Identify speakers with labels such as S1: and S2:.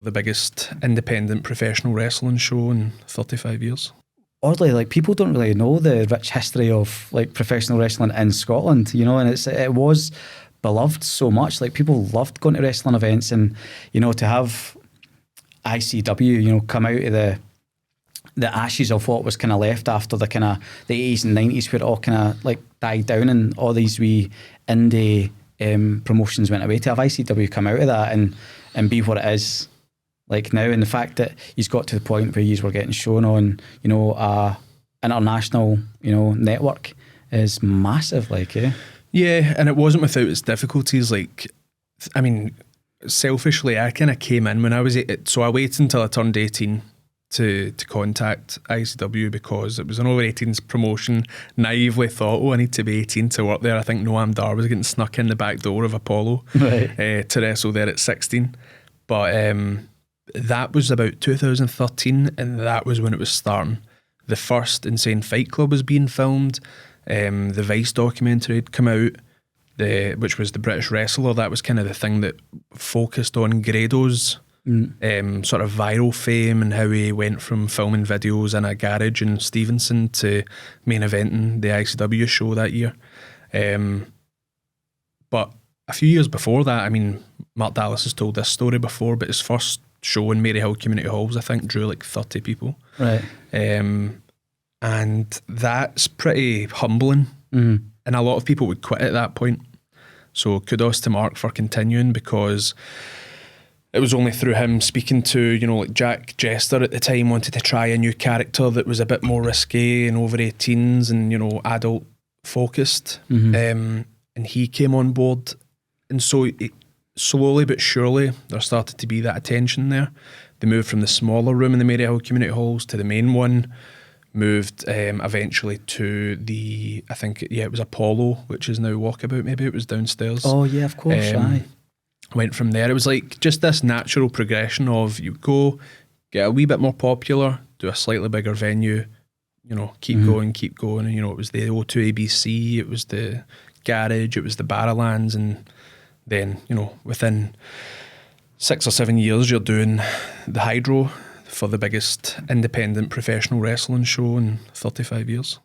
S1: The biggest independent professional wrestling show in 35 years.
S2: Oddly, like, people don't really know the rich history of like professional wrestling in Scotland, you know, and it was beloved so much. Like, people loved going to wrestling events, and you know, to have ICW, you know, come out of the ashes of what was kind of left after the kind of the 80s and 90s, where it all kind of like died down and all these wee indie promotions went away, to have ICW come out of that and be what it is like now. And the fact that he's got to the point where he's were getting shown on, you know, international, you know, network is massive, like, yeah.
S1: Yeah, and it wasn't without its difficulties. Like, I mean, selfishly, I kind of came in when I was 8, so I waited until I turned 18 to contact ICW, because it was an over 18s promotion. Naively thought, oh, I need to be 18 to work there. I think Noam Dar was getting snuck in the back door of Apollo, right, to wrestle there at 16. But that was about 2013, and that was when it was starting. The first Insane Fight Club was being filmed. The Vice documentary had come out, which was the British Wrestler. That was kind of the thing that focused on Grado's sort of viral fame, and how he went from filming videos in a garage in Stevenson to main eventing the ICW show that year. But a few years before that, I mean, Mark Dallas has told this story before, but his first show in Maryhill Community Halls, I think, drew like 30 people.
S2: Right.
S1: And that's pretty humbling. And a lot of people would quit at that point. So kudos to Mark for continuing, because it was only through him speaking to, you know, like Jack Jester at the time wanted to try a new character that was a bit more risque and over 18s and, you know, adult focused. And he came on board. And so slowly but surely there started to be that attention there. They moved from the smaller room in the Maryhill Community Halls to the main one, moved eventually to the, I think, it was Apollo, which is now Walkabout, maybe it was downstairs.
S2: Oh yeah, of course, aye.
S1: Went from there. It was like just this natural progression of you go, get a wee bit more popular, do a slightly bigger venue, you know, keep going. And, you know, it was the O2 ABC, it was the Garage, it was the Barrowlands, and then, you know, within 6 or 7 years, you're doing the Hydro for the biggest independent professional wrestling show in 35 years.